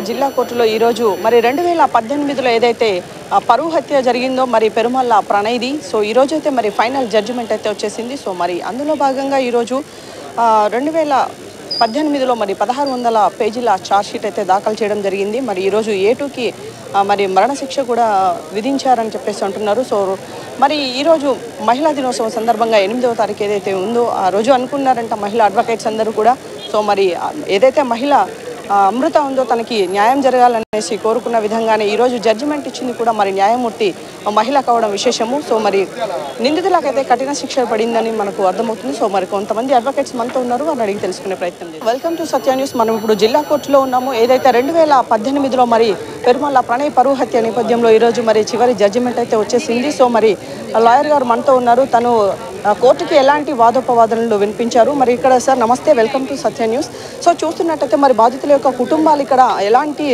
జిల్లా కోర్టులో ఈరోజు మరి 2018లో ఏదైతే పరువు హత్య జరిగిందో మరి పెరుమల్ల ప్రణయ్ది. సో ఈరోజు అయితే మరి ఫైనల్ జడ్జిమెంట్ అయితే వచ్చేసింది. సో మరి అందులో భాగంగా ఈరోజు 2018లో మరి 1600 పేజీల ఛార్జ్షీట్ అయితే దాఖలు చేయడం జరిగింది. మరి ఈరోజు A2కి మరి మరణశిక్ష కూడా విధించారని చెప్పేసి అంటున్నారు. సో మరి ఈరోజు మహిళా దినోత్సవం సందర్భంగా 8వ తారీఖు ఏదైతే ఉందో ఆ రోజు అనుకున్నారంట మహిళా అడ్వకేట్స్ అందరూ కూడా. సో మరి ఏదైతే మహిళ అమృత ఉందో తనకి న్యాయం జరగాలనేసి కోరుకున్న విధంగానే ఈరోజు జడ్జిమెంట్ ఇచ్చింది కూడా మరి న్యాయమూర్తి మహిళ కావడం విశేషము. సో మరి నిందితులకైతే కఠిన శిక్ష పడిందని మనకు అర్థమవుతుంది. సో మరి కొంతమంది అడ్వకేట్స్ మనతో ఉన్నారు, వారిని అడిగి తెలుసుకునే ప్రయత్నం చేద్దాం. Welcome to Satya news. మనం ఇప్పుడు జిల్లా కోర్టులో ఉన్నాము. ఏదైతే 2018లో మరి పెరుమల్ల ప్రణయ్ పరువు హత్య నేపథ్యంలో ఈరోజు మరి చివరి జడ్జిమెంట్ అయితే వచ్చేసింది. సో మరి లాయర్ గారు మనతో ఉన్నారు. తను కోర్టుకి ఎలాంటి వాదోపవాదనలు వినిపించారు. మరి ఇక్కడ సార్ నమస్తే, welcome to Satya news. So చూస్తున్నట్టయితే మరి బాధితుల యొక్క కుటుంబాలు ఇక్కడ ఎలాంటి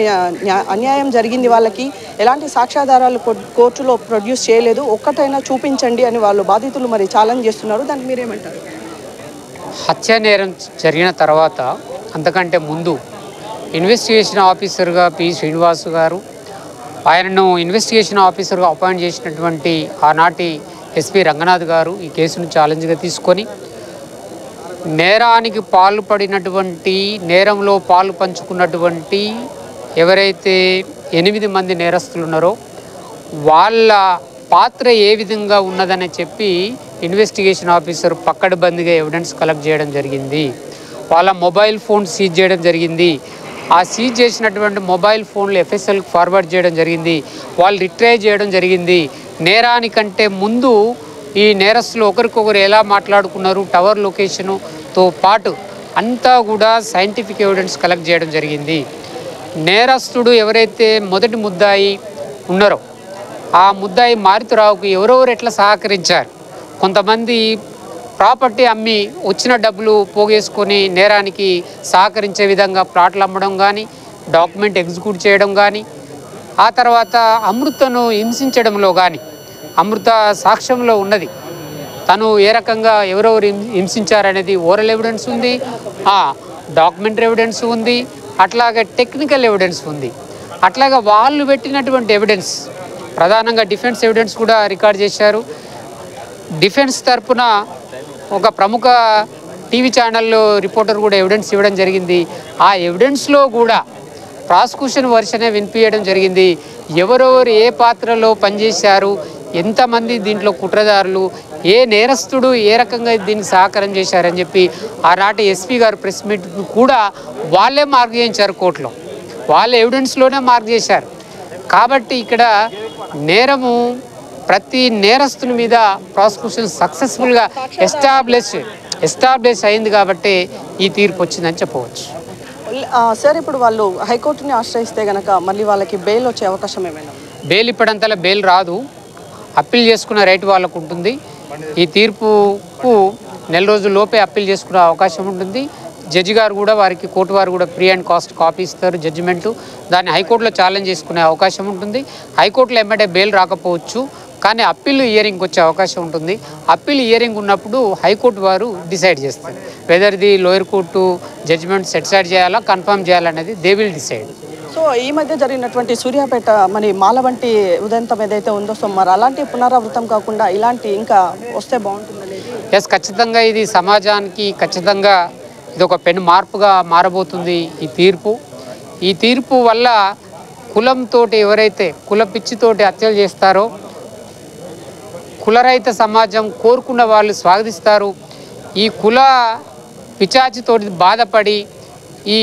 అన్యాయం జరిగింది, వాళ్ళకి ఎలాంటి సాక్ష్యాధారాలు కోర్టులో ప్రొడ్యూస్ చేయలేదు, ఒక్కటైనా చూపించండి అని వాళ్ళు బాధితులు మరి ఛాలెంజ్ చేస్తున్నారు. దానికి మీరేమంటారు? హత్య నేరం జరిగిన తర్వాత అంతకంటే ముందు ఇన్వెస్టిగేషన్ ఆఫీసర్గా పి శ్రీనివాస్ గారు, ఆయనను ఇన్వెస్టిగేషన్ ఆఫీసర్గా అపాయింట్ చేసినటువంటి ఆనాటి ఎస్పీ రంగనాథ్ గారు ఈ కేసును ఛాలెంజ్గా తీసుకొని నేరానికి పాల్పడినటువంటి, నేరంలో పాలు పంచుకున్నటువంటి ఎవరైతే 8 మంది నేరస్తులు ఉన్నారో వాళ్ళ పాత్ర ఏ విధంగా ఉన్నదని చెప్పి ఇన్వెస్టిగేషన్ ఆఫీసర్ పక్కడబందిగా ఎవిడెన్స్ కలెక్ట్ చేయడం జరిగింది. వాళ్ళ మొబైల్ ఫోన్ సీజ్ చేయడం జరిగింది. ఆ సీజ్ చేసినటువంటి మొబైల్ ఫోన్లు FSLకి ఫార్వర్డ్ చేయడం జరిగింది. వాళ్ళు రిట్రైవ్ చేయడం జరిగింది. నేరానికంటే ముందు ఈ నేరస్తులు ఒకరికొకరు ఎలా మాట్లాడుకున్నారు, టవర్ లొకేషన్తో పాటు అంతా కూడా సైంటిఫిక్ ఎవిడెన్స్ కలెక్ట్ చేయడం జరిగింది. నేరస్తుడు ఎవరైతే మొదటి ముద్దాయి ఉన్నారో ఆ ముద్దాయి మారుతిరావుకు ఎవరెవరు ఎట్లా సహకరించారు, కొంతమంది ప్రాపర్టీ అమ్మి వచ్చిన డబ్బులు పోగేసుకొని నేరానికి సహకరించే విధంగా ప్లాట్లు అమ్మడం కానీ, డాక్యుమెంట్ ఎగ్జిక్యూట్ చేయడం కానీ, ఆ తర్వాత అమృతను హింసించడంలో కానీ, అమృత సాక్ష్యంలో ఉన్నది తను ఏ రకంగా ఎవరెవరు హింసించారనేది ఓరల్ ఎవిడెన్స్ ఉంది, డాక్యుమెంటరీ ఎవిడెన్స్ ఉంది, అట్లాగే టెక్నికల్ ఎవిడెన్స్ ఉంది. అట్లాగా వాళ్ళు పెట్టినటువంటి ఎవిడెన్స్, ప్రధానంగా డిఫెన్స్ ఎవిడెన్స్ కూడా రికార్డ్ చేశారు. డిఫెన్స్ తరపున ఒక ప్రముఖ టీవీ ఛానల్లో రిపోర్టర్ కూడా ఎవిడెన్స్ ఇవ్వడం జరిగింది. ఆ ఎవిడెన్స్లో కూడా ప్రాసిక్యూషన్ వర్షనే వినిపించడం జరిగింది. ఎవరెవరు ఏ పాత్రలో పనిచేశారు, ఎంతమంది దీంట్లో కుట్రదారులు, ఏ నేరస్తుడు ఏ రకంగా దీనికి సహకారం చేశారని చెప్పి ఆనాటి ఎస్పీ గారు ప్రెస్ మీట్ కూడా వాళ్ళే మార్క్ చేయించారు కోర్టులో, వాళ్ళ ఎవిడెన్స్లోనే మార్క్ చేశారు. కాబట్టి ఇక్కడ నేరము ప్రతి నేరస్తుని మీద ప్రాసిక్యూషన్ సక్సెస్ఫుల్గా ఎస్టాబ్లిష్ అయింది కాబట్టి ఈ తీర్పు వచ్చిందని చెప్పవచ్చు. సార్ ఇప్పుడు వాళ్ళు హైకోర్టుని ఆశ్రయిస్తే కనుక మళ్ళీ వాళ్ళకి బెయిల్ వచ్చే అవకాశం ఏమైనా? బెయిల్ ఇప్పటింతలా బెయిల్ రాదు, అప్పీల్ చేసుకునే రైట్ వాళ్ళకు ఉంటుంది. ఈ తీర్పుకు 1 రోజుల లోపే అప్పీల్ చేసుకునే అవకాశం ఉంటుంది. జడ్జి గారు కూడా వారికి, కోర్టు వారు కూడా ఫ్రీ అండ్ కాస్ట్ కాపీ ఇస్తారు జడ్జిమెంటు. దాన్ని హైకోర్టులో ఛాలెంజ్ చేసుకునే అవకాశం ఉంటుంది. హైకోర్టులో ఎమ్మటే బెయిల్ రాకపోవచ్చు, కానీ అప్పీల్ హియరింగ్ వచ్చే అవకాశం ఉంటుంది. అప్పీల్ హియరింగ్ ఉన్నప్పుడు హైకోర్టు వారు డిసైడ్ చేస్తారు whether the lower court judgment set aside చేయాలా, కన్ఫర్మ్ చేయాలనేది దే విల్ డిసైడ్. సో ఈ మధ్య జరిగినటువంటి సూర్యాపేట మరి మాల వంటి ఉదంతం ఏదైతే ఉందో, సో మరి అలాంటి పునరావృతం కాకుండా ఇలాంటి ఇంకా వస్తే బాగుంటుంది. ఎస్, ఖచ్చితంగా ఇది సమాజానికి ఖచ్చితంగా ఇది ఒక పెను మార్పుగా మారబోతుంది ఈ తీర్పు. ఈ తీర్పు వల్ల కులంతో ఎవరైతే కుల పిచ్చితోటి హత్యలు చేస్తారో కులరహిత సమాజం కోరుకున్న వాళ్ళు స్వాగతిస్తారు. ఈ కుల పిచాచితోటి బాధపడి ఈ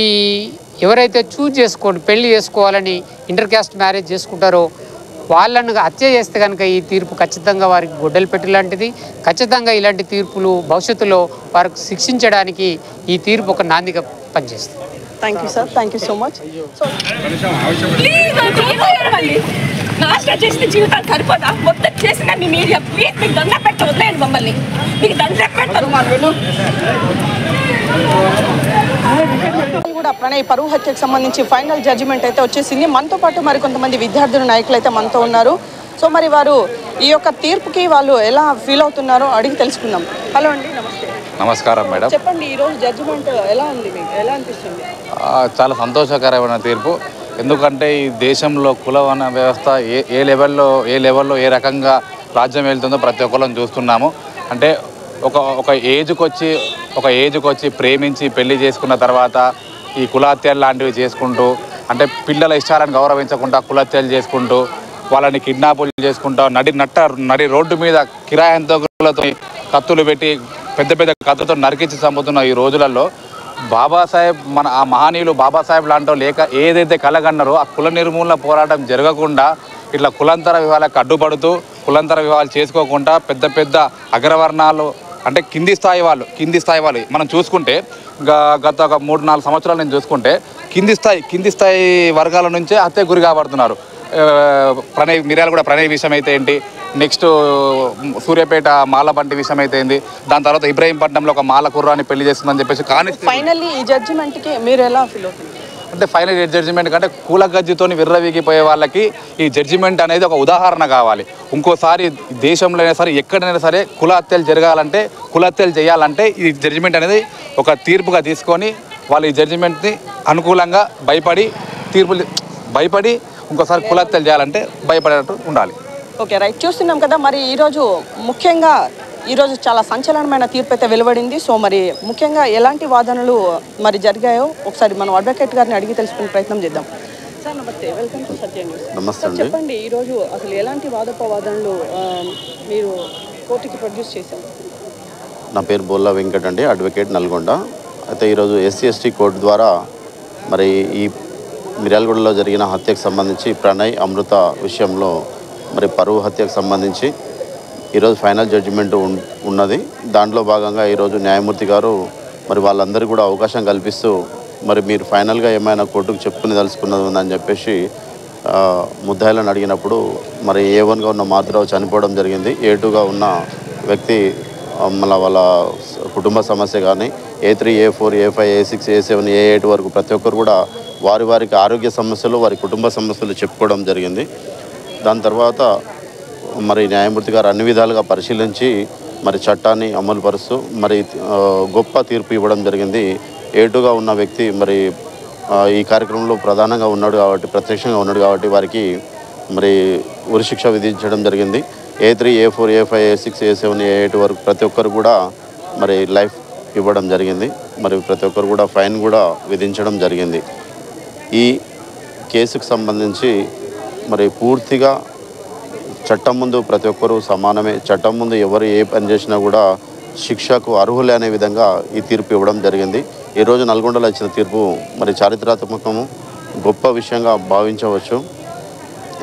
ఎవరైతే పెళ్లి చేసుకోవాలని ఇంటర్ క్యాస్ట్ మ్యారేజ్ చేసుకుంటారో వాళ్ళను హత్య చేస్తే కనుక ఈ తీర్పు ఖచ్చితంగా వారికి గొడ్డలు పెట్టి లాంటిది. ఖచ్చితంగా ఇలాంటి తీర్పులు భవిష్యత్తులో వారికి శిక్షించడానికి ఈ తీర్పు ఒక నాందిగా పనిచేస్తుంది. Thank you sir, thank you so much. So చేసిన జీవితాలు సరిపోదా? మొత్తం చేసిన మీ మీడియా ప్లీజ్ మీకు దండ పెట్టి వదిలేయండి, మమ్మల్ని మీకు దండ పెడతారు. కూడా ప్రణయ్ పరువు హత్యకు సంబంధించి ఫైనల్ జడ్జిమెంట్ అయితే వచ్చేసింది. మనతో పాటు మరి కొంతమంది విద్యార్థుల నాయకులు అయితే మనతో ఉన్నారు. సో మరి వారు ఈ యొక్క తీర్పుకి వాళ్ళు ఎలా ఫీల్ అవుతున్నారో అడిగి తెలుసుకుందాం. హలో అండి, నమస్తే. నమస్కారం మేడం. చెప్పండి, ఈరోజు జడ్జిమెంట్ ఎలా ఉంది, మీకు ఎలా అనిపిస్తుంది? చాలా సంతోషకరమైన తీర్పు. ఎందుకంటే ఈ దేశంలో కుల వ్యవస్థ ఏ లెవెల్లో ఏ రకంగా రాజ్యం వెళ్తుందో ప్రతి ఒక్కళ్ళని చూస్తున్నాము. అంటే ఒక ఏజ్కి వచ్చి ప్రేమించి పెళ్లి చేసుకున్న తర్వాత ఈ కులహత్యలు లాంటివి చేసుకుంటూ, అంటే పిల్లల ఇష్టాలను గౌరవించకుండా కులహత్యలు చేసుకుంటూ, వాళ్ళని కిడ్నాపులు చేసుకుంటూ నడి రోడ్డు మీద కిరాయంతో కత్తులు పెట్టి పెద్ద కత్తులతో నరికించి చంపుతున్న ఈ రోజులలో బాబాసాహెబ్ ఆ మహనీయులు బాబాసాహెబ్ లాంటి లేక ఏదైతే కలగన్నారో ఆ కుల నిర్మూలన పోరాటం జరగకుండా ఇట్లా కులాంతర వివాహాలకు అడ్డుపడుతూ కులాంతర వివాహాలు చేసుకోకుండా పెద్ద అగ్రవర్ణాలు అంటే కింది స్థాయి వాళ్ళు మనం చూసుకుంటే గత ఒక 3-4 సంవత్సరాలు నేను చూసుకుంటే కింది స్థాయి వర్గాల నుంచే హత్య గురి కాబడుతున్నారు. మిర్యాలగూడ ప్రణయ్ విషయం అయితే ఏంటి, నెక్స్ట్ సూర్యాపేట మాలబంటి విషయం అయితే ఏంది, దాని తర్వాత ఇబ్రహీంపట్నంలో ఒక మాల కుర్రాన్ని పెళ్లి చేస్తుందని చెప్పేసి. కానీ ఫైనల్లీ ఈ జడ్జిమెంట్కి మీరు ఎలా ఫీల్ అవుతుంది? అంటే ఫైనల్ జడ్జిమెంట్ కంటే కూల గజ్జితో విర్రవీగిపోయే వాళ్ళకి ఈ జడ్జిమెంట్ అనేది ఒక ఉదాహరణ కావాలి. ఇంకోసారి దేశంలో అయినా సరే ఎక్కడైనా సరే కుల హత్యలు జరగాలంటే కుల హత్యలు చేయాలంటే ఈ జడ్జిమెంట్ అనేది ఒక తీర్పుగా తీసుకొని వాళ్ళు ఈ జడ్జిమెంట్ని అనుకూలంగా భయపడి ఇంకోసారి కుల హత్యలు చేయాలంటే భయపడేటట్టు ఉండాలి. Okay, right. చూస్తున్నాం కదా, మరి ఈరోజు చాలా సంచలనమైన తీర్పు అయితే వెలువడింది. సో మరి ముఖ్యంగా ఎలాంటి వాదనలు మరి జరిగాయో ఒకసారి మనం అడ్వకేట్ గారిని అడిగి తెలుసుకునే ప్రయత్నం చేద్దాం. సార్ నమస్తే, వెల్కమ్ టు సత్య న్యూస్. నమస్తే అండి. చెప్పండి, ఈరోజు అసలు ఎలాంటి వాదోపవాదనలు మీరు కోర్టుకి ప్రొడ్యూస్ చేశారు? నా పేరు బోల్లా వెంకట్ అండి, అడ్వకేట్ నల్గొండ. అయితే ఈరోజు SC/ST కోర్టు ద్వారా మరి ఈ మిర్యాలగూడలో జరిగిన హత్యకు సంబంధించి ప్రణయ్ అమృత విషయంలో మరి పరువు హత్యకు సంబంధించి ఈరోజు ఫైనల్ జడ్జిమెంట్ ఉన్నది. దాంట్లో భాగంగా ఈరోజు న్యాయమూర్తి గారు మరి వాళ్ళందరికీ కూడా అవకాశం కల్పిస్తూ మరి మీరు ఫైనల్గా ఏమైనా కోర్టుకు చెప్పుకుని తెలుసుకున్నది ఉందని చెప్పేసి ముద్దాయిలను అడిగినప్పుడు మరి A1గా ఉన్న మారుతిరావు చనిపోవడం జరిగింది. A2గా ఉన్న వ్యక్తి మళ్ళీ వాళ్ళ కుటుంబ సమస్య కానీ A3, A4, A5, A6, A7, A8 వరకు ప్రతి ఒక్కరు కూడా వారికి ఆరోగ్య సమస్యలు వారి కుటుంబ సమస్యలు చెప్పుకోవడం జరిగింది. దాని తర్వాత మరి న్యాయమూర్తి గారు అన్ని విధాలుగా పరిశీలించి మరి చట్టాన్ని అమలు పరుస్తూ మరి గొప్ప తీర్పు ఇవ్వడం జరిగింది. A2గా ఉన్న వ్యక్తి మరి ఈ కార్యక్రమంలో ప్రధానంగా ఉన్నాడు కాబట్టి ప్రత్యక్షంగా ఉన్నాడు కాబట్టి వారికి మరి ఉరిశిక్ష విధించడం జరిగింది. A3, A4, A5, A6, A7, A8 వరకు ప్రతి ఒక్కరు కూడా మరి లైఫ్ ఇవ్వడం జరిగింది. మరి ప్రతి ఒక్కరు కూడా ఫైన్ కూడా విధించడం జరిగింది. ఈ కేసుకు సంబంధించి మరి పూర్తిగా చట్టం ముందు ప్రతి ఒక్కరూ సమానమే, చట్టం ముందు ఎవరు ఏ పని చేసినా కూడా శిక్షకు అర్హులే అనే విధంగా ఈ తీర్పు ఇవ్వడం జరిగింది. ఈరోజు నల్గొండలో ఇచ్చిన తీర్పు మరి చారిత్రాత్మకము, గొప్ప విషయంగా భావించవచ్చు.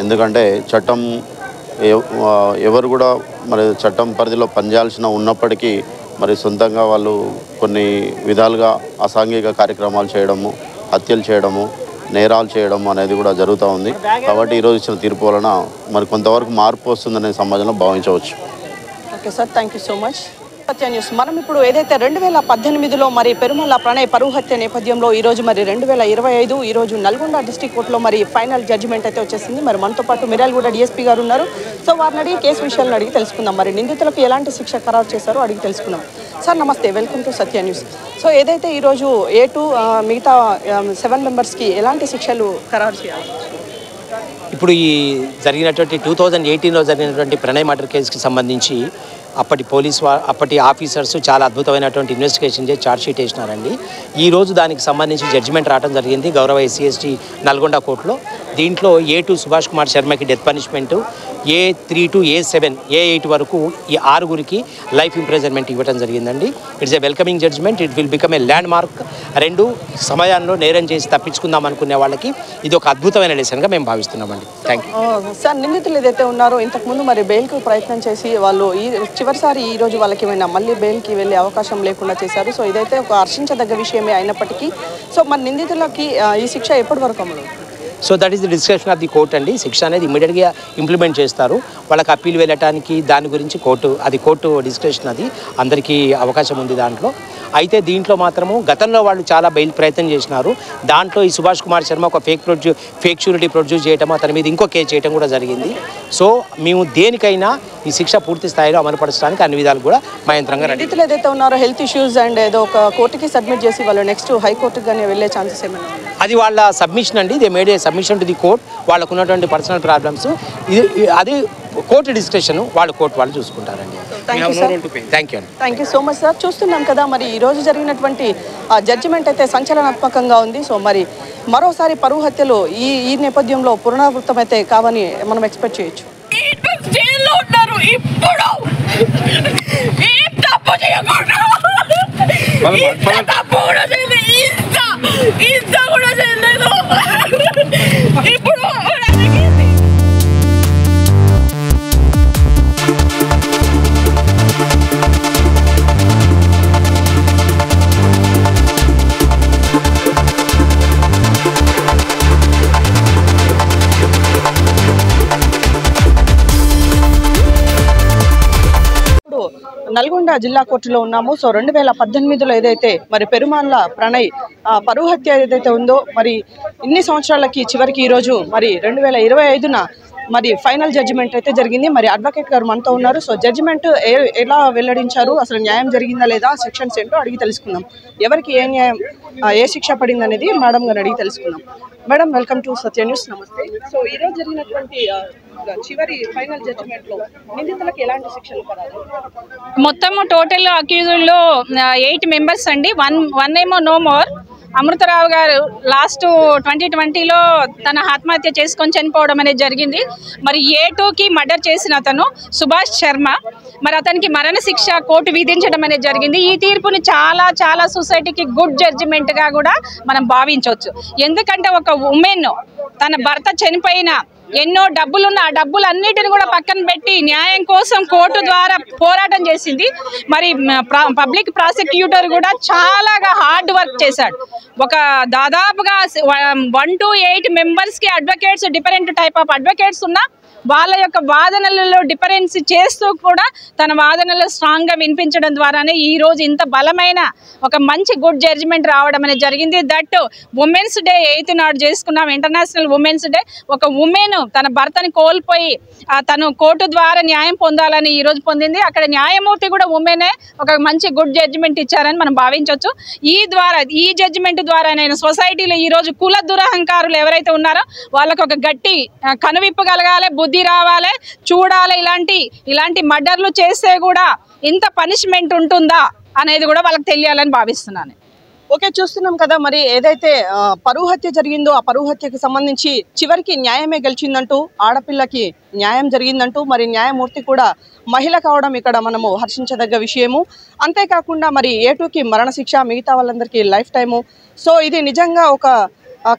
ఎందుకంటే చట్టం ఎవరు కూడా మరి చట్టం పరిధిలో పనిచేయాల్సిన ఉన్నప్పటికీ మరి సొంతంగా వాళ్ళు కొన్ని విధాలుగా అసాంఘిక కార్యక్రమాలు చేయడము, హత్యలు చేయడము, నేరాలు చేయడం అనేది కూడా జరుగుతూ ఉంది. కాబట్టి ఈరోజు ఇచ్చిన తీర్పు వలన మరి కొంతవరకు మార్పు వస్తుందనే సమాజంలో భావించవచ్చు. Okay sir, thank you so much. Satya news. మనం ఇప్పుడు ఏదైతే 2018లో మరి పెరుమల్ల ప్రణయ్ పరువు హత్య నేపథ్యంలో ఈరోజు మరి 2025 ఈరోజు నల్గొండ డిస్ట్రిక్ట్ కోర్టులో మరి ఫైనల్ జడ్జిమెంట్ అయితే వచ్చేసింది. మరి మనతో పాటు మిర్యాలగూడ DSP గారు ఉన్నారు. సో వారిని అడిగి కేసు విషయాలను అడిగి తెలుసుకుందాం. మరి నిందితులకు ఎలాంటి శిక్ష ఖరారు చేశారో అడిగి తెలుసుకుందాం. సార్ నమస్తే, welcome to Satya news. So ఏదైతే ఈరోజు A2 మిగతా 7 మెంబర్స్కి ఎలాంటి శిక్షలు ఖరారు చేయాలి? ఇప్పుడు ఈ జరిగినటువంటి 2018లో జరిగినటువంటి ప్రణయ్ మర్డర్ కేసుకి సంబంధించి అప్పటి ఆఫీసర్స్ చాలా అద్భుతమైనటువంటి ఇన్వెస్టిగేషన్ చేసి ఛార్జ్షీట్ వేసినారండి. ఈరోజు దానికి సంబంధించి జడ్జిమెంట్ రావడం జరిగింది గౌరవ SC/ST నల్గొండ కోర్టులో. దీంట్లో A2 సుభాష్ కుమార్ శర్మకి death punishment, A3 to A7, A8 వరకు ఈ 6గురికి లైఫ్ ఇంప్రిజన్మెంట్ ఇవ్వడం జరిగిందండి. It's a welcoming judgment. It will become a landmark. 2 సమయాల్లో నేరం చేసి తప్పించుకుందాం అనుకునే వాళ్ళకి ఇది ఒక అద్భుతమైన లెసన్గా మేము భావిస్తున్నామండి. Thank you. సార్, నిందితులు ఏదైతే ఉన్నారో ఇంతకుముందు మరి బెయిల్కి ప్రయత్నం చేసి వాళ్ళు చివరిసారి ఈరోజు వాళ్ళకి ఏమైనా మళ్ళీ బెయిల్కి వెళ్ళే అవకాశం లేకుండా చేశారు. సో ఇదైతే ఒక హర్షించదగ్గ విషయమే అయినప్పటికీ సో మరి నిందితులకి ఈ శిక్ష ఎప్పటి వరకు అమలు? So that is the description of the court అండి. శిక్ష అనేది ఇమీడియట్గా ఇంప్లిమెంట్ చేస్తారు. వాళ్ళకి అప్పీల్ వెళ్ళటానికి దాని గురించి కోర్టు డిస్క్రిప్షన్, అది అందరికీ అవకాశం ఉంది దాంట్లో. అయితే దీంట్లో మాత్రము గతంలో వాళ్ళు చాలా బెయిల్ ప్రయత్నం చేసినారు. దాంట్లో ఈ సుభాష్ కుమార్ శర్మ ఒక ఫేక్ షూరిటీ ప్రొడ్యూస్ చేయడం, అతని మీద ఇంకో కేసు చేయడం కూడా జరిగింది. సో మేము దేనికైనా ఈ శిక్ష పూర్తి స్థాయిలో అమలుపరచడానికి అన్ని విధాలు కూడా మా యంత్రంగా నిందితులు ఏదైతే ఉన్నారో హెల్త్ ఇష్యూస్ అండ్ ఏదో ఒక కోర్టుకి సబ్మిట్ చేసి వాళ్ళు నెక్స్ట్ హైకోర్టుకి కానీ వెళ్ళే ఛాన్సెస్ ఏమైనా? అది వాళ్ళ సబ్మిషన్ అండి. They made A submission to the court. వాళ్ళకు ఉన్నటువంటి పర్సనల్ ప్రాబ్లమ్స్ అది కోర్టు డిస్కషన్, కోర్టు వాళ్ళు చూసుకుంటారండి. థ్యాంక్ యూ అండి. Thank you so much sir. చూస్తున్నాం కదా మరి ఈరోజు జరిగినటువంటి జడ్జిమెంట్ అయితే సంచలనాత్మకంగా ఉంది. సో మరి మరోసారి పరువు హత్యలు ఈ నేపథ్యంలో పునరావృతం అయితే కావని మనం ఎక్స్పెక్ట్ చేయొచ్చు. జైల్లో ఉన్నారు ఇప్పుడు. ఏం తప్పు చేయకుండా తప్పు కూడా చేయలేదు, ఇంత కూడా చేయలేదు. ఇప్పుడు నల్గొండ జిల్లా కోర్టులో ఉన్నాము. సో 2018లో ఏదైతే మరి పెరుమాన్ల ప్రణయ్ పరువు హత్య ఏదైతే ఉందో మరి ఇన్ని సంవత్సరాలకి చివరికి ఈరోజు మరి 2025న మరి ఫైనల్ జడ్జిమెంట్ అయితే జరిగింది. మరి అడ్వకేట్ గారు మనతో ఉన్నారు. సో జడ్జిమెంట్ ఎలా వెల్లడించారు, అసలు న్యాయం జరిగిందా లేదా, సెక్షన్స్ ఏంటో అడిగి తెలుసుకుందాం. ఎవరికి ఏ న్యాయం ఏ శిక్ష పడింది అనేది మేడం గారు అడిగి తెలుసుకుందాం. Madam, welcome to Satya news. నమస్తే. సో ఈరోజు జరిగినటువంటి చివరి ఫైనల్ జడ్జిమెంట్ లో నిందితులకు ఎలాంటి శిక్షలు పడాలి? మొత్తము టోటల్ అక్యూజ్డ్లో 8 మెంబర్స్ అండి. వన్ ఏమో నో మోర్. అమృతరావు గారు లాస్ట్ 2020లో తన ఆత్మహత్య చేసుకొని చనిపోవడం అనేది జరిగింది. మరి A2కి మర్డర్ చేసిన అతను సుభాష్ శర్మ, మరి అతనికి మరణశిక్ష కోర్టు విధించడం అనేది జరిగింది. ఈ తీర్పుని చాలా సొసైటీకి గుడ్ జడ్జిమెంట్గా కూడా మనం భావించవచ్చు. ఎందుకంటే ఒక ఉమెన్ తన భర్త చనిపోయిన ఎన్నో డబ్బులున్న ఆ డబ్బులన్నిటిని కూడా పక్కన పెట్టి న్యాయం కోసం కోర్టు ద్వారా పోరాటం చేసింది. మరి పబ్లిక్ ప్రాసిక్యూటర్ కూడా చాలా హార్డ్ వర్క్ చేశాడు. ఒక దాదాపుగా 1 to 8 మెంబర్స్కి advocates, different type of advocates ఉన్న వాళ్ళ యొక్క వాదనలలో డిఫరెన్స్ చేస్తూ కూడా తన వాదనలు స్ట్రాంగ్గా వినిపించడం ద్వారానే ఈరోజు ఇంత బలమైన ఒక మంచి గుడ్ జడ్జిమెంట్ రావడం అనేది జరిగింది. దట్ ఉమెన్స్ డే 8th నాడు చేసుకున్నాం, ఇంటర్నేషనల్ ఉమెన్స్ డే. ఒక ఉమెన్ తన భర్తని కోల్పోయి తను కోర్టు ద్వారా న్యాయం పొందాలని ఈరోజు పొందింది. అక్కడ న్యాయమూర్తి కూడా ఉమెనే ఒక మంచి గుడ్ జడ్జిమెంట్ ఇచ్చారని మనం భావించవచ్చు. ఈ జడ్జిమెంట్ ద్వారా నేను సొసైటీలో ఈరోజు కుల దురహంకారులు ఎవరైతే ఉన్నారో వాళ్ళకు ఒక గట్టి కనువిప్పు కలగాలి, బుద్ధి రావాలి, చూడాలి. ఇలాంటి మర్డర్లు చేస్తే కూడా ఇంత పనిష్మెంట్ ఉంటుందా అనేది కూడా వాళ్ళకి తెలియాలని భావిస్తున్నాను. ఓకే, చూస్తున్నాం కదా మరి ఏదైతే పరువు హత్య జరిగిందో ఆ పరువు హత్యకి సంబంధించి చివరికి న్యాయమే గెలిచిందంటూ, ఆడపిల్లకి న్యాయం జరిగిందంటూ మరి న్యాయమూర్తి కూడా మహిళ కావడం ఇక్కడ మనము హర్షించదగ్గ విషయము. అంతేకాకుండా మరి A2కి మరణశిక్ష, మిగతా వాళ్ళందరికీ లైఫ్ టైము. సో ఇది నిజంగా ఒక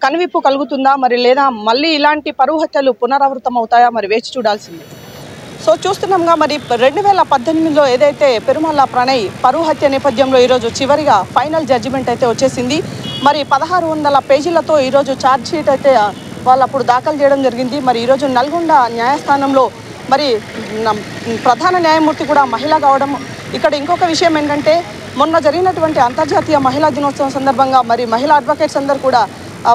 కనువిప్పు కలుగుతుందా మరి, లేదా మళ్ళీ ఇలాంటి పరువు హత్యలు పునరావృతం అవుతాయా మరి వేచి చూడాల్సింది. సో చూస్తున్నాంగా మరి 2018లో ఏదైతే పెరుమాళ్ళ ప్రణయ్ పరువు హత్య నేపథ్యంలో ఈరోజు చివరిగా ఫైనల్ జడ్జిమెంట్ అయితే వచ్చేసింది. మరి 1600 పేజీలతో ఈరోజు ఛార్జ్ షీట్ అయితే వాళ్ళు అప్పుడు దాఖలు చేయడం జరిగింది. మరి ఈరోజు నల్గొండ న్యాయస్థానంలో మరి ప్రధాన న్యాయమూర్తి కూడా మహిళ కావడం. ఇక్కడ ఇంకొక విషయం ఏంటంటే మొన్న జరిగినటువంటి అంతర్జాతీయ మహిళా దినోత్సవం సందర్భంగా మరి మహిళా అడ్వకేట్స్ అందరూ కూడా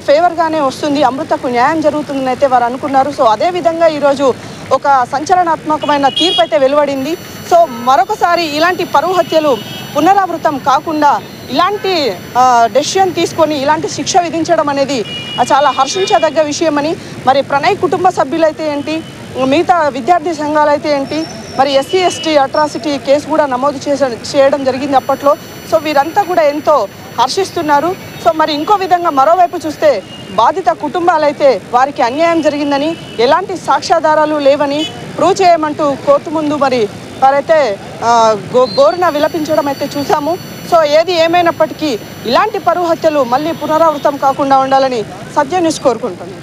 ఫేవర్గానే వస్తుంది, అమృతకు న్యాయం జరుగుతుందని అయితే వారు అనుకున్నారు. సో అదేవిధంగా ఈరోజు ఒక సంచలనాత్మకమైన తీర్పు అయితే వెలువడింది. సో మరొకసారి ఇలాంటి పరువు హత్యలు పునరావృతం కాకుండా ఇలాంటి డెసిషన్ తీసుకొని ఇలాంటి శిక్ష విధించడం అనేది చాలా హర్షించదగ్గ విషయమని మరి ప్రణయ్ కుటుంబ సభ్యులైతే ఏంటి, మిగతా విద్యార్థి సంఘాలు అయితే ఏంటి, మరి SC/ST అట్రాసిటీ కేసు కూడా నమోదు చేయడం జరిగింది అప్పట్లో. సో వీరంతా కూడా ఎంతో హర్షిస్తున్నారు. సో మరి ఇంకో విధంగా మరోవైపు చూస్తే బాధిత కుటుంబాలైతే వారికి అన్యాయం జరిగిందని, ఎలాంటి సాక్ష్యాధారాలు లేవని ప్రూవ్ చేయమంటూ కోర్టు ముందు మరి వారైతే గోరున విలపించడం అయితే చూసాము. సో ఏది ఏమైనప్పటికీ ఇలాంటి పరువు హత్యలు మళ్ళీ పునరావృతం కాకుండా ఉండాలని సత్య న్యూస్ కోరుకుంటున్నాను.